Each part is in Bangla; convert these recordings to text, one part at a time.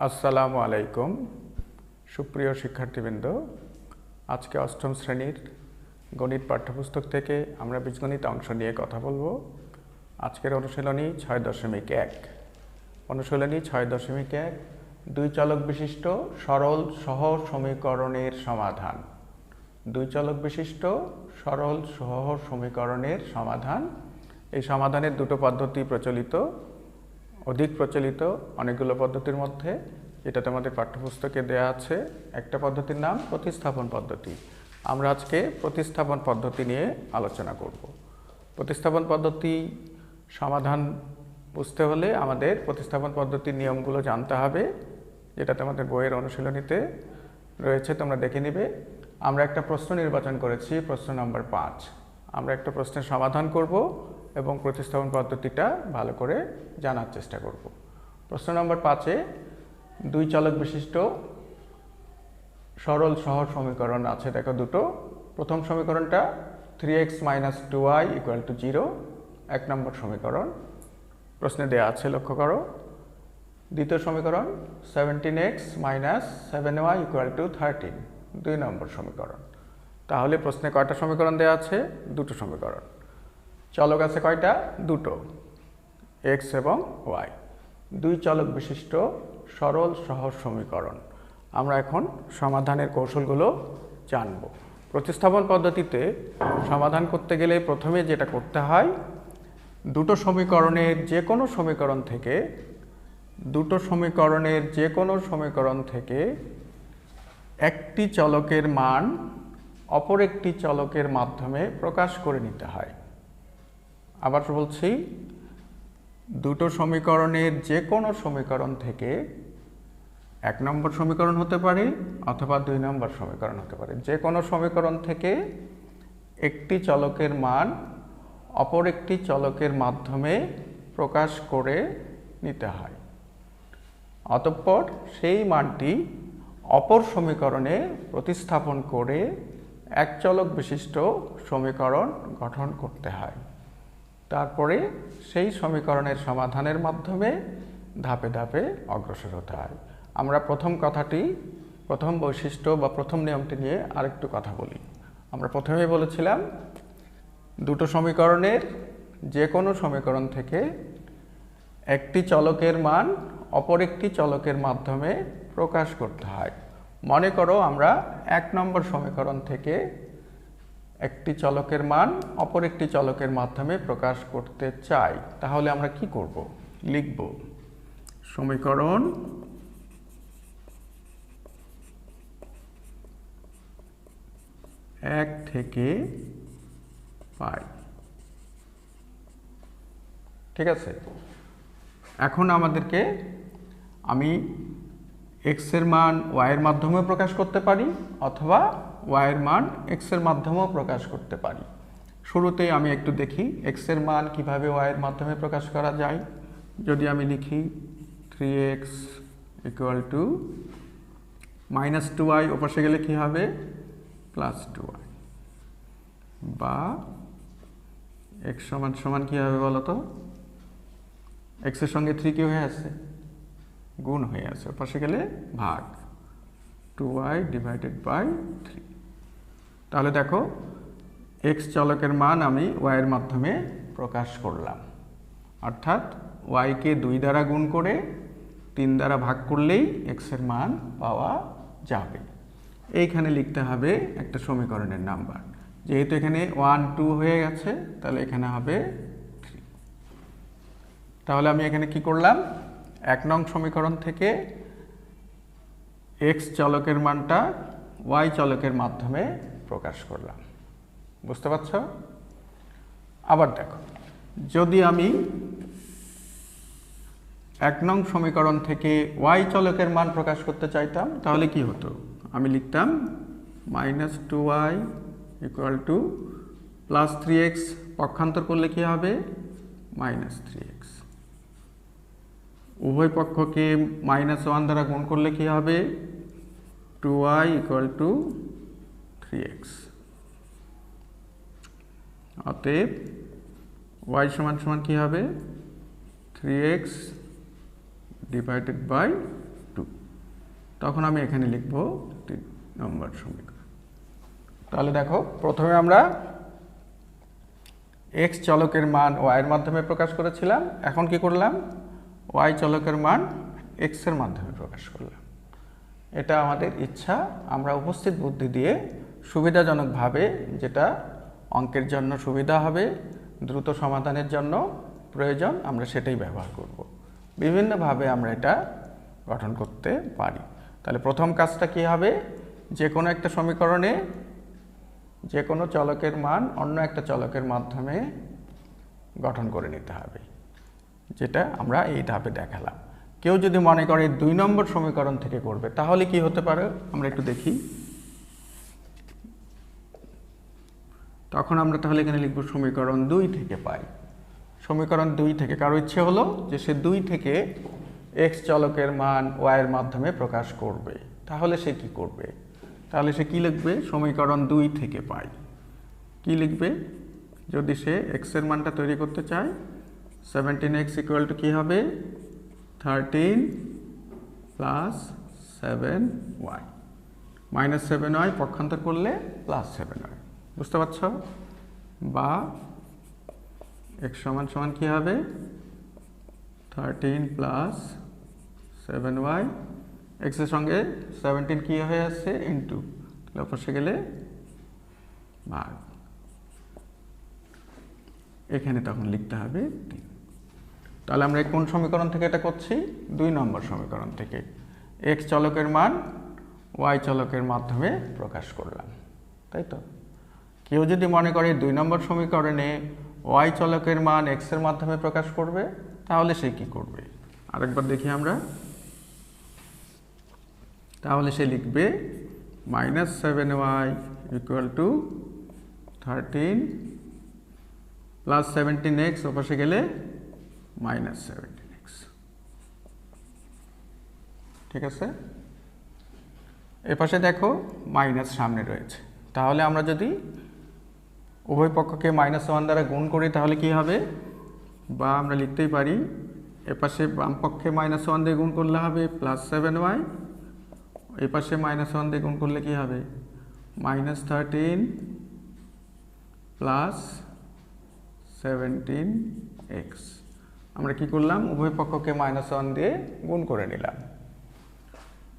আসসালামু আলাইকুম সুপ্রিয় শিক্ষার্থীবৃন্দ। আজকে অষ্টম শ্রেণীর গণিত পাঠ্যপুস্তক থেকে আমরা বীজগণিত অংশ নিয়ে কথা বলবো। আজকের অনুশীলনী 6.1। অনুশীলনী 6.1 দুই চলক বিশিষ্ট সরল সহ সমীকরণের সমাধান। দুই চলক বিশিষ্ট সরল সহ সমীকরণের সমাধান। এই সমাধানের দুটো পদ্ধতি প্রচলিত, অধিক প্রচলিত অনেকগুলো পদ্ধতির মধ্যে। এটা তোমাদের পাঠ্যপুস্তকে দেয়া আছে। একটা পদ্ধতির নাম প্রতিস্থাপন পদ্ধতি। আমরা আজকে প্রতিস্থাপন পদ্ধতি নিয়ে আলোচনা করব। প্রতিস্থাপন পদ্ধতি সমাধান বুঝতে হলে আমাদের প্রতিস্থাপন পদ্ধতির নিয়মগুলো জানতে হবে, যেটা তোমাদের বইয়ের অনুশীলনীতে রয়েছে, তোমরা দেখে নিবে। আমরা একটা প্রশ্ন নির্বাচন করেছি, প্রশ্ন নম্বর 5। আমরা একটা প্রশ্নের সমাধান করব এবং প্রতিস্থাপন পদ্ধতিটা ভালো করে জানার চেষ্টা করব। প্রশ্ন নম্বর 5-এ দুই চলক বিশিষ্ট সরল সহজ সমীকরণ আছে, দেখো দুটো। প্রথম সমীকরণটা 3x - 2y = 0, 1 নম্বর সমীকরণ প্রশ্নে দেওয়া আছে, লক্ষ্য করো। দ্বিতীয় সমীকরণ 17x - 7y = 13, 2 নম্বর সমীকরণ। তাহলে প্রশ্নে কয়টা সমীকরণ দেওয়া আছে? দুটো সমীকরণ। চলক আছে কয়টা? দুটো, x এবং y। দুই চলক বিশিষ্ট সরল সহজ সমীকরণ। আমরা এখন সমাধানের কৌশলগুলো জানব। প্রতিস্থাপন পদ্ধতিতে সমাধান করতে গেলে প্রথমে যেটা করতে হয়, দুটো সমীকরণের যে কোনো সমীকরণ থেকে একটি চলকের মান অপর একটি চলকের মাধ্যমে প্রকাশ করে নিতে হয়। আবার বলছি, দুটো সমীকরণের যে কোনো সমীকরণ থেকে 1 নম্বর সমীকরণ হতে পারে অথবা 2 নম্বর সমীকরণ হতে পারে, যে কোনো সমীকরণ থেকে একটি চলকের মান অপর একটি চলকের মাধ্যমে প্রকাশ করে নিতে হয়। অতঃপর সেই মানটি অপর সমীকরণে প্রতিস্থাপন করে এক চলক বিশিষ্ট সমীকরণ গঠন করতে হয়। তারপরে সেই সমীকরণের সমাধানের মাধ্যমে ধাপে ধাপে অগ্রসর হতে হয়। আমরা প্রথম বৈশিষ্ট্য বা প্রথম নিয়মটি নিয়ে আরেকটু কথা বলি। আমরা প্রথমেই বলেছিলাম, দুটো সমীকরণের যে কোনো সমীকরণ থেকে একটি চলকের মান অপর একটি চলকের মাধ্যমে প্রকাশ করতে হয়। মনে করো আমরা 1 নম্বর সমীকরণ থেকে একটি চলকের মান অপর একটি চলকের মাধ্যমে প্রকাশ করতে চাই। তাহলে আমরা কি করব? লিখব সমীকরণ 1 থেকে পাই। ঠিক আছে। এখন আমাদেরকে আমি x এর মান y এর মাধ্যমেও প্রকাশ করতে পারি অথবা y এর মান x এর মাধ্যমেও প্রকাশ করতে পারি। শুরুতেই আমি একটু দেখি x এর মান কিভাবে y এর মাধ্যমে প্রকাশ করা যায়। যদি আমি লিখি 3x = -2y, ওপাশে গেলে কি হবে? +2y, বা x সমান কি হবে বলো তো? x এর সঙ্গে 3 কি হয়ে আছে? গুণ হয়ে আছে, পাশে গেলে ভাগ, 2y / 3। তাহলে দেখো, x চলকের মান আমি y এর মাধ্যমে প্রকাশ করলাম, অর্থাৎ y কে 2 দ্বারা গুণ করে 3 দ্বারা ভাগ করলেই x এর মান পাওয়া যাবে। এইখানে লিখতে হবে একটা সমীকরণের নাম্বার। যেহেতু এখানে 1 2 হয়ে গেছে, তাহলে এখানে হবে 3। তাহলে আমি এখানে কি করলাম? 1 নং সমীকরণ থেকে x চলকের মানটা y চলকের মাধ্যমে প্রকাশ করলাম। বুঝতে পারছ? আবার দেখো, যদি আমি 1 নং সমীকরণ থেকে y চলকের মান প্রকাশ করতে চাইতাম, তাহলে কি হতো? আমি লিখতাম -2y = +3x, পক্ষান্তর করলে কি হবে? -3x। উভয় পক্ষকে -1 দ্বারা গুণ করলে কি হবে? 2y = 3x। অতএব y সমান কি হবে? 3x / 2। তখন আমি এখানে লিখব 3 নম্বর সমীকরণ। তাহলে দেখো প্রথমে আমরা x চলকের মান y এর মাধ্যমে প্রকাশ করেছিলাম, এখন কি করলাম y চলকের মান x এর মাধ্যমে প্রকাশ করলাম। এটা আমাদের ইচ্ছা, আমরা উপস্থিত বুদ্ধি দিয়ে সুবিধাজনকভাবে যেটা অঙ্কের জন্য সুবিধা হবে, দ্রুত সমাধানের জন্য প্রয়োজন, আমরা সেটাই ব্যবহার করব। বিভিন্নভাবে আমরা এটা গঠন করতে পারি। তাহলে প্রথম কাজটা কি হবে, যে কোনো একটা সমীকরণে যে কোনো চলকের মান অন্য একটা চলকের মাধ্যমে গঠন করে নিতে হবে, যেটা আমরা এই ধাপে দেখালাম। কেউ যদি মনে করে 2 নম্বর সমীকরণ থেকে করবে, তাহলে কি হতে পারে আমরা একটু দেখি। তখন আমরা তাহলে এখানে লিখব সমীকরণ 2 থেকে পাই। সমীকরণ 2 থেকে কারো ইচ্ছে হলো যে সে 2 থেকে x চলকের মান y এর মাধ্যমে প্রকাশ করবে, তাহলে সে কি করবে? তাহলে সে কি লিখবে? সমীকরণ 2 থেকে পাই কি লিখবে? যদি সে x এর মানটা তৈরি করতে চায়, 17x ইকুয়াল টু কী হবে? 13 প্লাস 7y, মাইনাস 7y পক্ষান্তর করলে প্লাস 7y, বুঝতে পারছ? বা x সমান সমান কী হবে? 13 প্লাস 7y, x এর সঙ্গে 17 কী হয়ে আসছে? ইন্টু, পাশে গেলে ভাগ, এখানে তখন লিখতে হবে 3। তাহলে আমরা কোন সমীকরণ থেকে এটা করছি? 2 নম্বর সমীকরণ থেকে x চলকের মান y চলকের মাধ্যমে প্রকাশ করলাম, তাই তো? কেউ যদি মনে করে 2 নম্বর সমীকরণে y চলকের মান x এর মাধ্যমে প্রকাশ করবে, তাহলে সে কি করবে? আরেকবার দেখি আমরা। তাহলে সে লিখবে minus 7y equal two 13 plus 17x, ওপাশে গেলে মাইনাস 17x, ঠিক আছে? এপাশে দেখো মাইনাস সামনে রয়েছে, তাহলে আমরা যদি উভয় পক্ষকে -1 দ্বারা গুণ করি তাহলে কি হবে? বা আমরা লিখতেই পারি এপাশে বাম পক্ষে -1 দিয়ে গুণ করলে হবে প্লাস 7y, এই পাশে -1 দিয়ে গুণ করলে কি হবে? Minus 13 plus 17x। আমরা কি করলাম? উভয় পক্ষকে -1 দিয়ে গুণ করে নিলাম।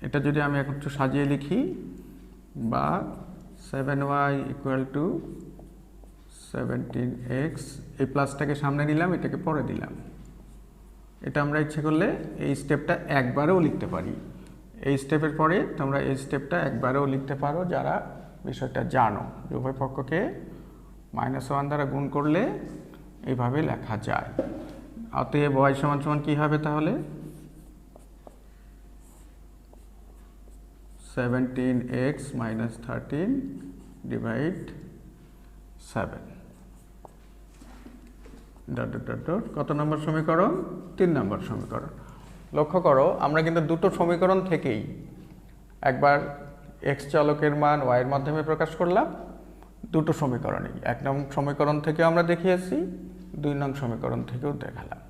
এটা যদি আমি এখন একটু সাজিয়ে লিখি, বা 7y ইকুয়াল টু 17x, এই প্লাসটাকে সামনে নিলাম, এটাকে পরে দিলাম। এটা আমরা ইচ্ছে করলে এই স্টেপটা একবারেও লিখতে পারি। এই স্টেপের পরে তোমরা এই স্টেপটা একবারেও লিখতে পারো যারা বিষয়টা জানো, যে উভয় পক্ষকে -1 দ্বারা গুণ করলে এইভাবে লেখা যায়। অতএব y সমান সমান কী হবে তাহলে? 17x minus 13 divide 7, dot dot dot. কত নম্বর সমীকরণ? 3 নম্বর সমীকরণ। লক্ষ্য করো আমরা কিন্তু দুটো সমীকরণ থেকেই একবার x চলকের মান y এর মাধ্যমে প্রকাশ করলাম, দুটো সমীকরণেই। 1 নং সমীকরণ থেকে আমরা দেখিয়েছি, 2 নং সমীকরণ থেকেও দেখালাম।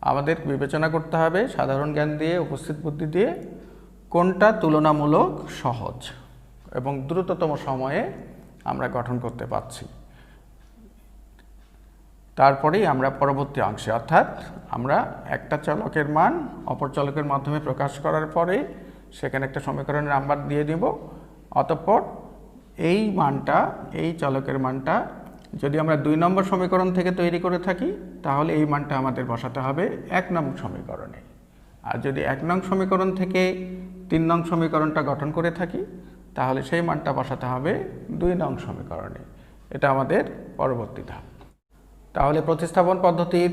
আমাদের বিবেচনা করতে হবে সাধারণ জ্ঞান দিয়ে, উপস্থিত বুদ্ধি দিয়ে, কোনটা তুলনামূলক সহজ এবং দ্রুততম সময়ে আমরা গঠন করতে পারছি। তারপরেই আমরা পরবর্তী অংশে, অর্থাৎ আমরা একটা চলকের মান অপর চলকের মাধ্যমে প্রকাশ করার পরে সেখানে একটা সমীকরণের নাম্বার দিয়ে দিব। অতঃপর এই মানটা, এই চলকের মানটা যদি আমরা 2 নম্বর সমীকরণ থেকে তৈরি করে থাকি, তাহলে এই মানটা আমাদের বসাতে হবে 1 নং সমীকরণে। আর যদি 1 নং সমীকরণ থেকে 3 নং সমীকরণটা গঠন করে থাকি, তাহলে সেই মানটা বসাতে হবে 2 নং সমীকরণে। এটা আমাদের পরবর্তী ধাপ। তাহলে প্রতিস্থাপন পদ্ধতির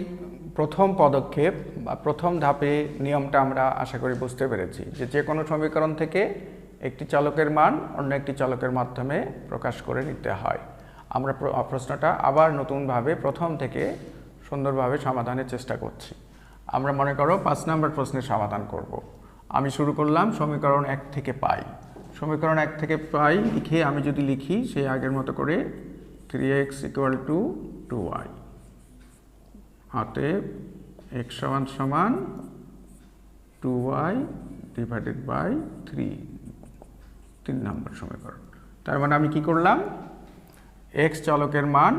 প্রথম পদক্ষেপ বা প্রথম ধাপে নিয়মটা আমরা আশা করি বুঝতে পেরেছি, যে কোনো সমীকরণ থেকে একটি চলকের মান অন্য একটি চলকের মাধ্যমে প্রকাশ করে নিতে হয়। আমরা প্রশ্নটা আবার নতুনভাবে প্রথম থেকে সুন্দরভাবে সমাধানের চেষ্টা করছি। আমরা মনে করো 5 নম্বর প্রশ্নের সমাধান করব। আমি শুরু করলাম সমীকরণ 1 থেকে পাই। সমীকরণ 1 থেকে পাই লিখে আমি যদি লিখি সেই আগের মতো করে 3x ইকুয়াল টু 2y, অতএব x সমান সমান 2y ডিভাইডেড বাই 3, 3 নম্বর সমীকরণ। তার মানে আমি কি করলাম, এক্স চলকের মান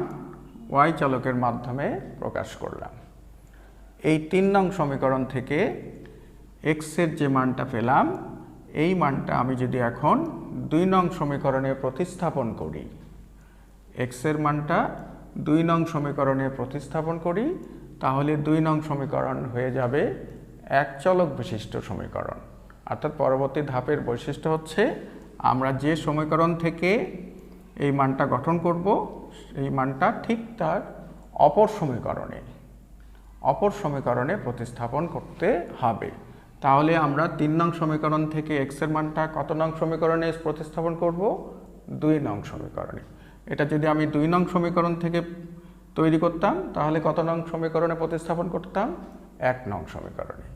ওয়াই চলকের মাধ্যমে প্রকাশ করলাম। এই 3 নং সমীকরণ থেকে এক্সের যে মানটা পেলাম, এই মানটা আমি যদি এখন 2 নং সমীকরণে প্রতিস্থাপন করি, এক্সের মানটা 2 নং সমীকরণে প্রতিস্থাপন করি, তাহলে 2 নং সমীকরণ হয়ে যাবে এক চলক বিশিষ্ট সমীকরণ। অর্থাৎ পরবর্তী ধাপের বৈশিষ্ট্য হচ্ছে আমরা যে সমীকরণ থেকে এই মানটা গঠন করব, এই মানটা ঠিক তার অপর সমীকরণে প্রতিস্থাপন করতে হবে। তাহলে আমরা 3 নং সমীকরণ থেকে এক্সের মানটা কত নং সমীকরণে প্রতিস্থাপন করব, 2 নং সমীকরণে। এটা যদি আমি 2 নং সমীকরণ থেকে তৈরি করতাম, তাহলে কত নং সমীকরণে প্রতিস্থাপন করতাম, 1 নং সমীকরণে।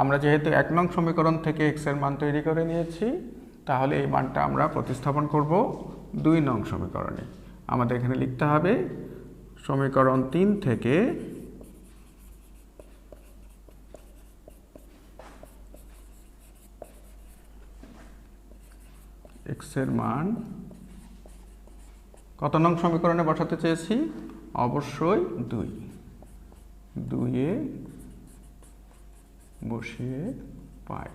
আমরা যেহেতু 1 নং সমীকরণ থেকে এক্সের মান তৈরি করে নিয়েছি, তাহলে এই মানটা আমরা প্রতিস্থাপন করব 2 নং সমীকরণে। আমাদের এখানে লিখতে হবে সমীকরণ 3 থেকে এক্সের মান কত নং সমীকরণে বসাতে চেয়েছি, অবশ্যই 2 এ বসিয়ে পাই।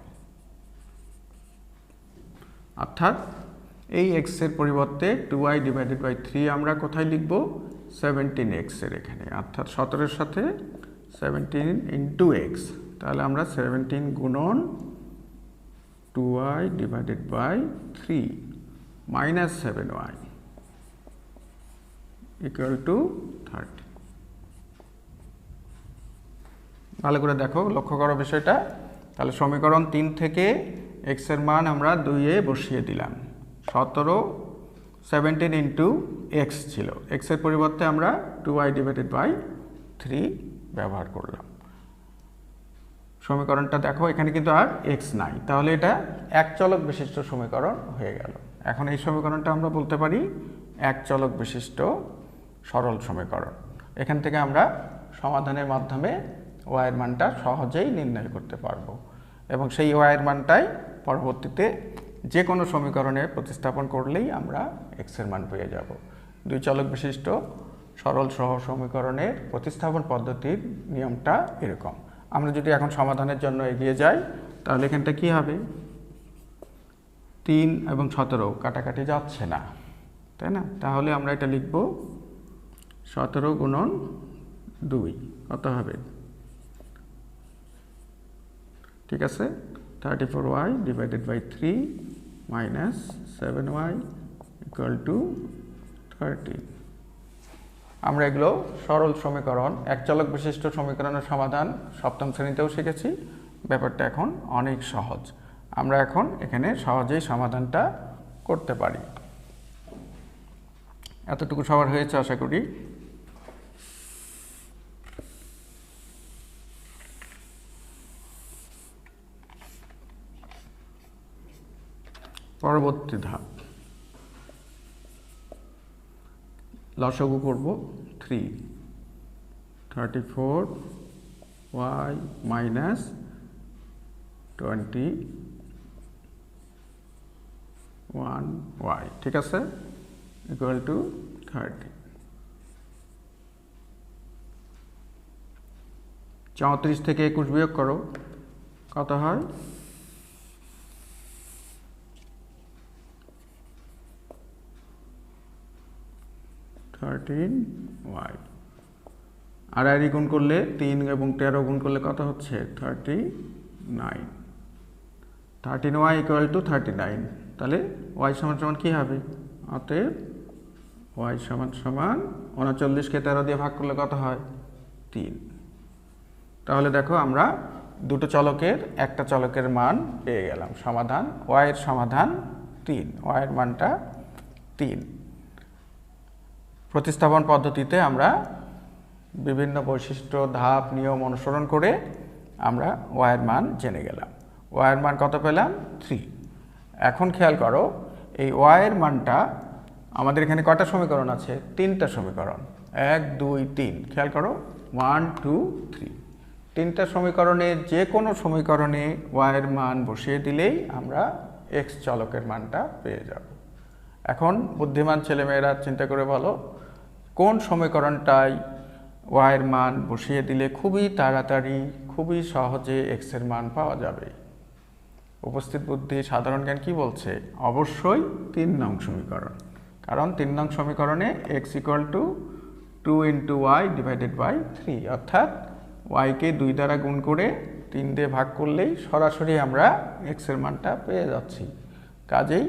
অর্থাৎ এই এক্সের পরিবর্তে 2y ডিভাইডেড বাই 3 আমরা কোথায় লিখব, 17x এর এখানে। অর্থাৎ 17 এর সাথে 17 ইন্টু এক্স, তাহলে আমরা 17 গুণন 2y divided by 3 minus 7y equal to 30। ভালো করে দেখো, লক্ষ্য করো বিষয়টা। তাহলে সমীকরণ 3 থেকে x এর মান আমরা 2 এ বসিয়ে দিলাম। 17 ইন্টু এক্স ছিল, x এর পরিবর্তে আমরা 2y ডিভাইডেড বাই 3 ব্যবহার করলাম। সমীকরণটা দেখো, এখানে কিন্তু আর x নাই, তাহলে এটা এক চলক বিশিষ্ট সমীকরণ হয়ে গেল। এখন এই সমীকরণটা আমরা বলতে পারি এক চলক বিশিষ্ট সরল সমীকরণ। এখান থেকে আমরা সমাধানের মাধ্যমে y এর মানটা সহজেই নির্ণয় করতে পারবো, এবং সেই y এর মানটাই পরবর্তীতে যে কোনো সমীকরণে প্রতিস্থাপন করলেই আমরা x এর মান পেয়ে যাব। 2 চলক বিশিষ্ট সরল সহ সমীকরণের প্রতিস্থাপন পদ্ধতির নিয়মটা এরকম। আমরা যদি এখন সমাধানের জন্য এগিয়ে যাই, তাহলে এখানটা কি হবে, 3 এবং 17 কাটাকাটি যাচ্ছে না, তাই না? তাহলে আমরা এটা লিখব 17 গুণন 2 কত হবে, ঠিক আছে, 34y divided by 3 minus 7y equal to 30। আমরা এগুলো সরল সমীকরণ, এক চলক বিশিষ্ট সমীকরণের সমাধান সপ্তম শ্রেণীতেও শিখেছি। ব্যাপারটা এখন অনেক সহজ, আমরা এখন এখানে সহজেই সমাধানটা করতে পারি। এতটুকু সবার হয়েছে আশা করি। পরবর্তী ধাপ, লসাগু করব 3, 34y মাইনাস 21y, ঠিক আছে, ইকুয়াল টু 30। 34 থেকে 21 বিয়োগ করো, কত হয়, 13y। আর গুণ করলে 3 এবং 13 গুণ করলে কত হচ্ছে, 39। 13y ইকুয়াল টু 39, তাহলে y সমান সমান কী হবে, অতএব y সমান সমান 39কে 13 দিয়ে ভাগ করলে কত হয়, 3। তাহলে দেখো আমরা দুটো চলকের একটা চলকের মান পেয়ে গেলাম। সমাধান, y এর সমাধান 3, y এর মানটা 3। প্রতিস্থাপন পদ্ধতিতে আমরা বিভিন্ন বৈশিষ্ট্য, ধাপ, নিয়ম অনুসরণ করে আমরা y এর মান জেনে গেলাম। y এর মান কত পেলাম, 3। এখন খেয়াল করো, এই y এর মানটা আমাদের এখানে কয়টা সমীকরণ আছে, 3টা সমীকরণ, 1 2 3, খেয়াল করো 1 2 3। তিনটা সমীকরণে যে কোনো সমীকরণে y এর মান বসিয়ে দিলেই আমরা x চলকের মানটা পেয়ে যাব। এখন বুদ্ধিমান ছেলেমেয়েরা চিন্তা করে বলো কোন সমীকরণটায় y এর মান বসিয়ে দিলে খুবই তাড়াতাড়ি খুবই সহজে x এর মান পাওয়া যাবে। উপস্থিত বুদ্ধি সাধারণ জ্ঞান কি বলছে? অবশ্যই 3 নং সমীকরণ, কারণ 3 নং সমীকরণে x = 2 × y / 3, অর্থাৎ y কে 2 দ্বারা গুণ করে 3 দিয়ে ভাগ করলেই সরাসরি আমরা x এর মানটা পেয়ে যাচ্ছি। কাজেই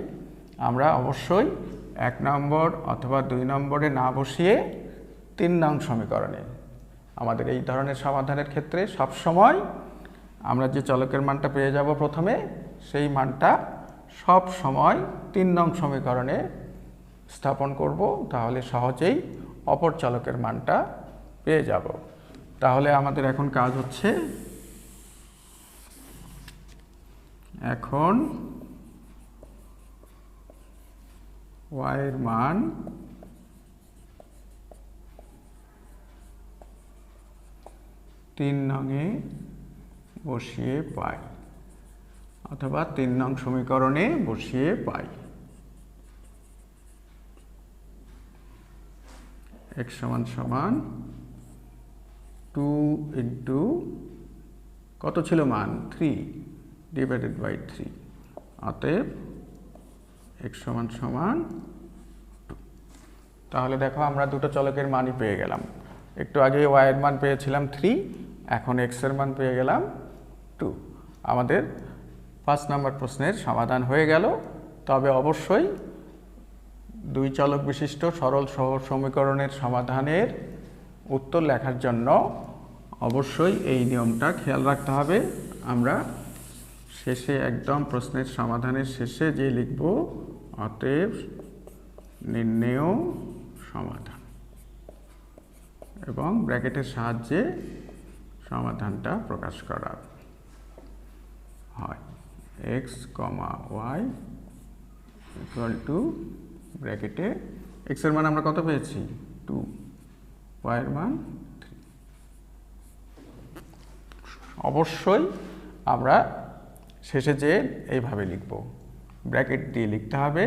আমরা অবশ্যই 1 নম্বর অথবা 2 নম্বরে না বসিয়ে 3 নং সমীকরণে আমাদের এই ধরনের সমাধানের ক্ষেত্রে সবসময় আমরা যে চলকের মানটা পেয়ে যাব প্রথমে, সেই মানটা সব সময় 3 নং সমীকরণে স্থাপন করব, তাহলে সহজেই অপর চলকের মানটা পেয়ে যাব। তাহলে আমাদের এখন কাজ হচ্ছে, এখন y এর মান তিন নংয়ে বসিয়ে পাই অথবা 3 নং সমীকরণে বসিয়ে পাই। x = 2 × কত ছিল মান? 3 / 3, অতএব x = 2। তাহলে দেখো আমরা দুটো চলকের মানই পেয়ে গেলাম। একটু আগে y এর মান পেয়েছিলাম 3, এখন x এর মান পেয়ে গেলাম 2। আমাদের 5 নম্বর প্রশ্নের সমাধান হয়ে গেল। তবে অবশ্যই 2 চলক বিশিষ্ট সরল সহজ সমীকরণের সমাধানের উত্তর লেখার জন্য অবশ্যই এই নিয়মটা খেয়াল রাখতে হবে। আমরা শেষে একদম প্রশ্নের সমাধানের শেষে যে লিখব, অতএব নির্ণেয় সমাধান, এবং ব্র্যাকেটের সাহায্যে সমাধানটা প্রকাশ করা হয়। x, y = ব্র্যাকেটে x এর মান আমরা কত পেয়েছি? 2, y এর মান 3। অবশ্যই আমরা শেষে যে এইভাবে লিখব, ব্র্যাকেট দিয়ে লিখতে হবে,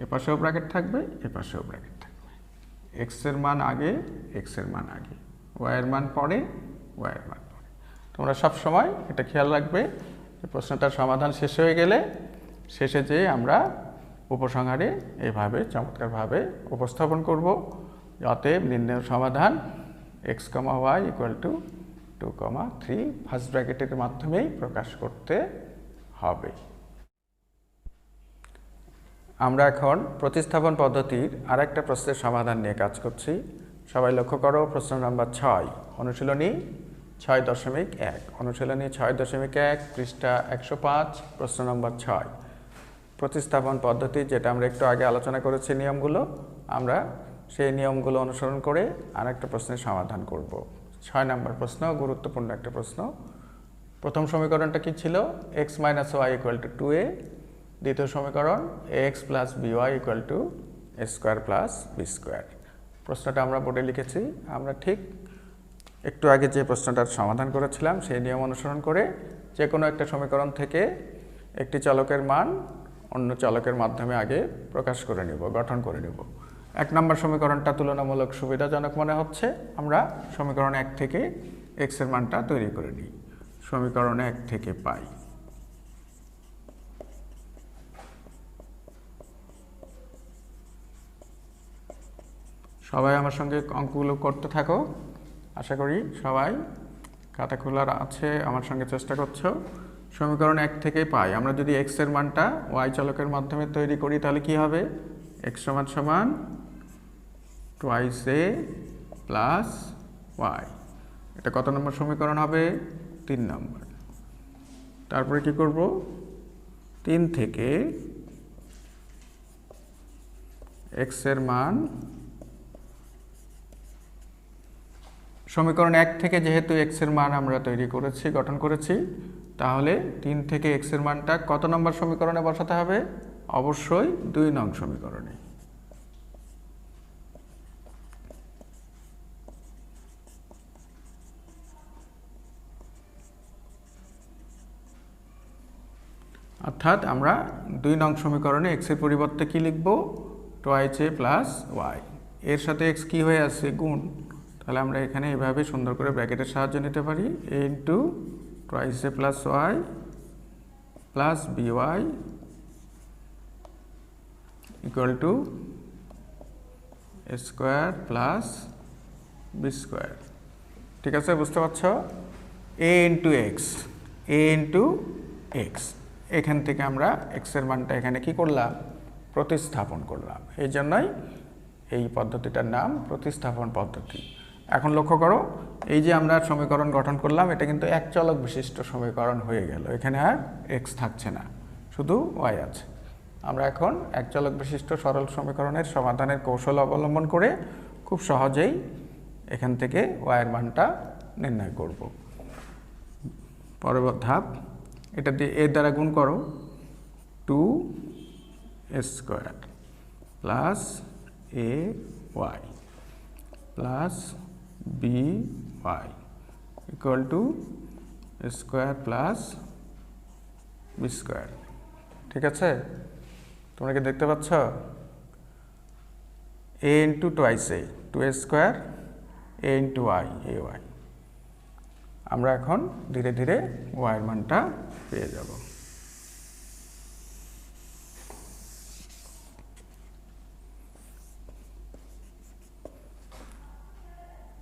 এপাশেও ব্র্যাকেট থাকবে, এপাশেও ব্র্যাকেট থাকবে। x এর মান আগে, x এর মান আগে, y এর মান পরে, y এর মান পরে। তোমরা সব সময় এটা খেয়াল রাখবে যে প্রশ্নটার সমাধান শেষ হয়ে গেলে শেষে যে আমরা উপসংহারে এইভাবে চমৎকারভাবে উপস্থাপন করব, অতএব নির্ণেয় সমাধান x, y = 2, 3 ফার্স্ট ব্র্যাকেটের মাধ্যমেই প্রকাশ করতে হবে। আমরা এখন প্রতিস্থাপন পদ্ধতির আরেকটা প্রশ্নের সমাধান নিয়ে কাজ করছি। সবাই লক্ষ্য করো, প্রশ্ন নাম্বার 6, অনুশীলনী 6.1, অনুশীলনী 6.1, পৃষ্ঠা 105, প্রশ্ন নম্বর 6। প্রতিস্থাপন পদ্ধতি, যেটা আমরা একটু আগে আলোচনা করেছি নিয়মগুলো, আমরা সেই নিয়মগুলো অনুসরণ করে আরেকটা প্রশ্নের সমাধান করব। 6 নম্বর প্রশ্ন, গুরুত্বপূর্ণ একটা প্রশ্ন। প্রথম সমীকরণটা কি ছিল? x - y = 2a। দ্বিতীয় সমীকরণ ax + by = a² + b²। প্রশ্নটা আমরা বোর্ডে লিখেছি। আমরা ঠিক একটু আগে যে প্রশ্নটার সমাধান করেছিলাম সেই নিয়ম অনুসরণ করে যে কোনো একটা সমীকরণ থেকে একটি চলকের মান অন্য চলকের মাধ্যমে আগে প্রকাশ করে নেব, গঠন করে নেব। 1 নম্বর সমীকরণটা তুলনামূলক সুবিধাজনক মনে হচ্ছে। আমরা সমীকরণ 1 থেকে x এর মানটা তৈরি করে নিই। সমীকরণ 1 থেকে পাই সবাই আমার সঙ্গে অঙ্কগুলো করতে থাকো। আশা করি সবাই খাতা খোলার আছে, আমার সঙ্গে চেষ্টা করছো। সমীকরণ 1 থেকে পাই, আমরা যদি x এর মানটা y চলকের মাধ্যমে তৈরি করি তাহলে কি হবে? x = 2a + y। এটা কত নম্বর সমীকরণ হবে? 3 নম্বর। তারপরে কি করব? 3 থেকে x এর মান, সমীকরণ 1 থেকে যেহেতু x এর মান আমরা তৈরি করেছি, গঠন করেছি, তাহলে 3 থেকে x এর মানটা কত নম্বর সমীকরণে বসাতে হবে? অবশ্যই 2 নং সমীকরণে। অর্থাৎ আমরা 2 নং সমীকরণে x এর পরিবর্তে কি লিখব, টুয়াইস এ প্লাস ওয়াই। এর সাথে x কি হয়ে আছে, গুণ। তাহলে আমরা এখানে এভাবে সুন্দর করে ব্র্যাকেটের সাহায্য নিতে পারি, a into twice A plus Y plus BY equal to A square plus B square. ঠিক আছে, বুঝতে পারছ? a into X, a into X, এখান থেকে আমরা এক্স এর মানটা এখানে কি করলাম, প্রতিস্থাপন করলাম। এই জন্যই এই পদ্ধতিটার নাম প্রতিস্থাপন পদ্ধতি। এখন লক্ষ্য করো, এই যে আমরা সমীকরণ গঠন করলাম, এটা কিন্তু এক চলক বিশিষ্ট সমীকরণ হয়ে গেল। এখানে আর এক্স থাকছে না, শুধু ওয়াই আছে। আমরা এখন এক চলক বিশিষ্ট সরল সমীকরণের সমাধানের কৌশল অবলম্বন করে খুব সহজেই এখান থেকে ওয়াইয়ের মানটা নির্ণয় করব। পরবর্তী ধাপ, এটা দিয়ে এর দ্বারা গুণ করো, 2 square plus A Y plus B Y equal to square plus B square. ঠিক আছে, তোমরা কি দেখতে পাচ্ছ? A into twice A, 2 square, A into Y, A Y. আমরা এখন ধীরে ধীরে ওয়াইয়ের মানটা পেয়ে যাব।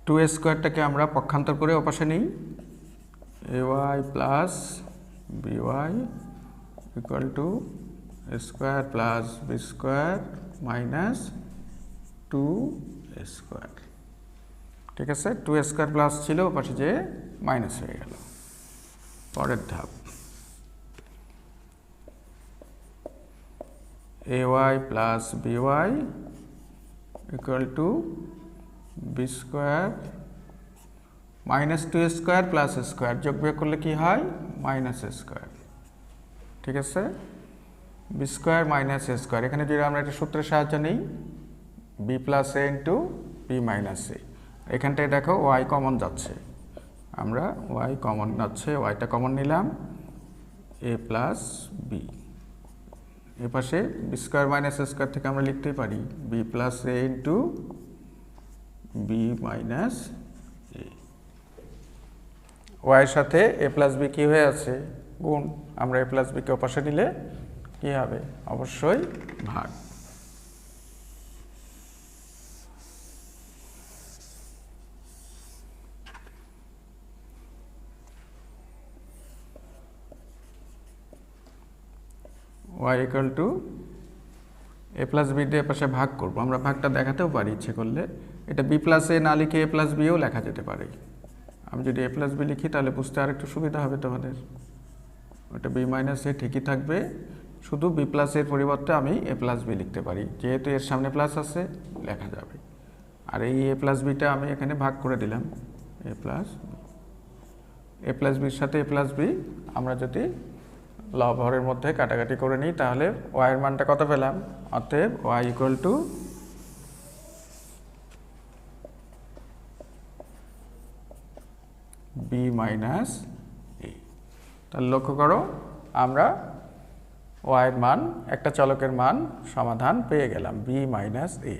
টু স্কোয়ারটাকে আমরা পক্ষান্তর করে ওপাশে নিই, A Y plus B Y equal to square plus B square minus 2 square. ঠিক আছে, 2 স্কোয়ার প্লাস ছিল, ওপাশে যে মাইনাস হয়ে গেল। পরের ধাপ, A Y plus B Y equal to B square minus 2 square plus square, যোগ বিয়োগ করলে কি হয়, মাইনাস স্কোয়ার। ঠিক আছে, B square minus A square. এখানে যদি আমরা একটা সূত্রের সাহায্য নিই, B plus A into B minus A. এখানটায় দেখো ওয়াই কমন যাচ্ছে, আমরা ওয়াই কমন যাচ্ছে, ওয়াইটা কমন নিলাম, এ প্লাস বি। এ পাশে B square minus A square থেকে আমরা লিখতেই পারি B plus A into B minus A. ওয়াইয়ের সাথে এ প্লাস বি কী হয়ে আছে, গুণ। আমরা এ প্লাস বিকে ওপাশে নিলে কী হবে, অবশ্যই ভাগ। Y equal to A plus B দিয়ে পাশে ভাগ করব। আমরা ভাগটা দেখাতেও পারি ইচ্ছে করলে, এটা বি প্লাস এ না লিখে এ প্লাস বিও লেখা যেতে পারে। আমি যদি এ প্লাস বি লিখি তাহলে বুঝতে আর একটু সুবিধা হবে তোমাদের। ওটা বি মাইনাস এ ঠিকই থাকবে, শুধু বি প্লাস এর পরিবর্তে আমি এ প্লাস বি লিখতে পারি, যেহেতু এর সামনে প্লাস আছে লেখা যাবে। আর এই এ প্লাস বিটা আমি এখানে ভাগ করে দিলাম, এ প্লাস বির সাথে এ প্লাস বি আমরা যদি লব হরের মধ্যে কাটাকাটি করে নিই তাহলে ওয়াইয়ের মানটা কত পেলাম, অতএব Y equal to B minus A. তাহলে লক্ষ্য করো, আমরা ওয়াইয়ের মান, একটা চলকের মান সমাধান পেয়ে গেলাম, বি মাইনাস এ।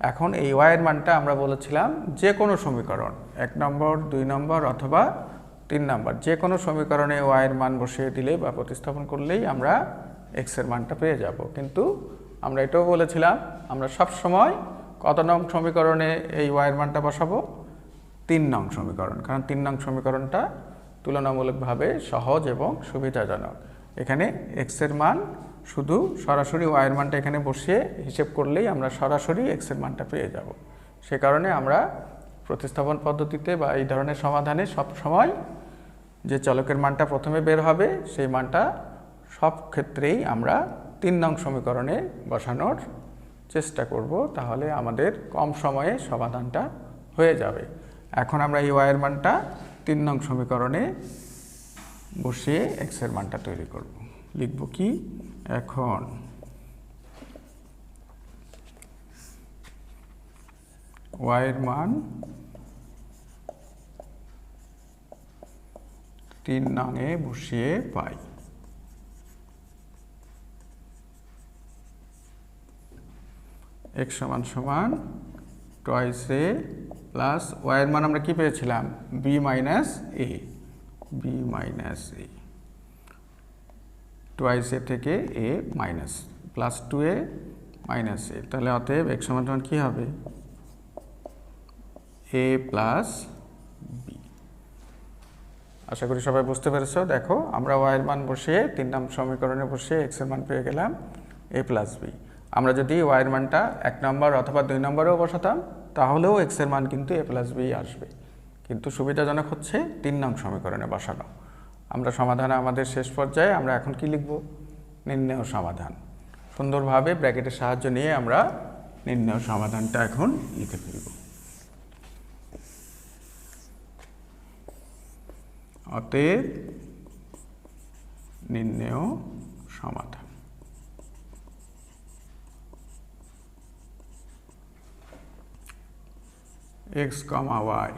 এখন এই ওয়াইয়ের মানটা আমরা বলেছিলাম যে কোনো সমীকরণ, 1 নম্বর 2 নম্বর অথবা 3 নম্বর, যে কোনো সমীকরণে ওয়াইয়ের মান বসিয়ে দিলে বা প্রতিস্থাপন করলেই আমরা এক্সের মানটা পেয়ে যাব। কিন্তু আমরা এটাও বলেছিলাম আমরা সব সময় কত নং সমীকরণে এই ওয়াইয়ের মানটা বসাবো, 3 নং সমীকরণ, কারণ 3 নং সমীকরণটা তুলনামূলকভাবে সহজ এবং সুবিধাজনক। এখানে এক্সের মান শুধু সরাসরি ওয়াইয়ের মানটা এখানে বসিয়ে হিসেব করলেই আমরা সরাসরি এক্সের মানটা পেয়ে যাব। সে কারণে আমরা প্রতিস্থাপন পদ্ধতিতে বা এই ধরনের সমাধানে সব সময় যে চলকের মানটা প্রথমে বের হবে সেই মানটা সব ক্ষেত্রেই আমরা 3 নং সমীকরণে বসানোর চেষ্টা করব, তাহলে আমাদের কম সময়ে সমাধানটা হয়ে যাবে। এখন আমরা এই ওয়াইয়ের মানটা 3 নং সমীকরণে বসিয়ে এক্সের মানটা তৈরি করব। লিখব কি, এখন ওয়াইয়ের মান 3 নংয়ে বসিয়ে পাই। x সমান সমান টয়েস এ প্লাস ওয়াই এর মান আমরা কি পেয়েছিলাম বি মাইনাস এ, বি মাইনাস এ, টয়েস এ থেকে এ minus plus 2a minus A, তাহলে অতএব x সমান সমান কী হবে a প্লাস বি। আশা করি সবাই বুঝতে পেরেছো। দেখো আমরা y এর মান বসিয়ে 3 নং সমীকরণে বসিয়ে x এর মান পেয়ে গেলাম a প্লাস বি। আমরা যদি y এর মানটা 1 নম্বর অথবা 2 নম্বরেও বসাতাম তাহলেও x এর মান কিন্তু a প্লাস বি আসবে, কিন্তু সুবিধাজনক হচ্ছে 3 নং সমীকরণে বসানো। আমরা সমাধানে আমাদের শেষ পর্যায়ে আমরা এখন কি লিখব নির্ণেয় সমাধান। সুন্দরভাবে ব্র্যাকেটের সাহায্য নিয়ে আমরা নির্ণেয় সমাধানটা এখন লিখে ফেলব। অতএব নির্ণেয় সমাধান। x, y,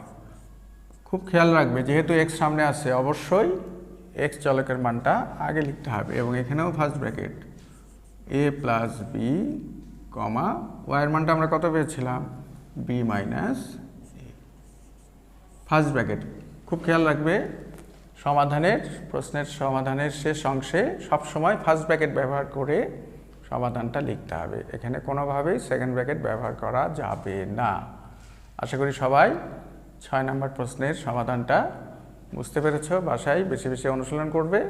খুব খেয়াল রাখবে যেহেতু x সামনে আছে অবশ্যই x চলকের মানটা আগে লিখতে হবে এবং এখানেও first bracket a plus B comma y এর মানটা আমরা কত পেয়েছিলাম b minus A, first bracket. খুব খেয়াল রাখবে প্রশ্নের সমাধানের শেষ অংশে সবসময় ফার্স্ট ব্র্যাকেট ব্যবহার করে সমাধানটা লিখতে হবে, এখানে কোনোভাবেই সেকেন্ড ব্র্যাকেট ব্যবহার করা যাবে না। আশা করি সবাই 6 নম্বর প্রশ্নের সমাধানটা বুঝতে পেরেছো। বাসায় বেশি বেশি অনুশীলন করবে।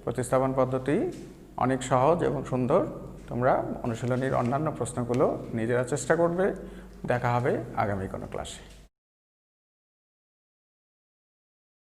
প্রতিস্থাপন পদ্ধতি অনেক সহজ এবং সুন্দর। তোমরা অনুশীলনীর অন্যান্য প্রশ্নগুলো নিজেরা চেষ্টা করবে। দেখা হবে আগামী কোনো ক্লাসে।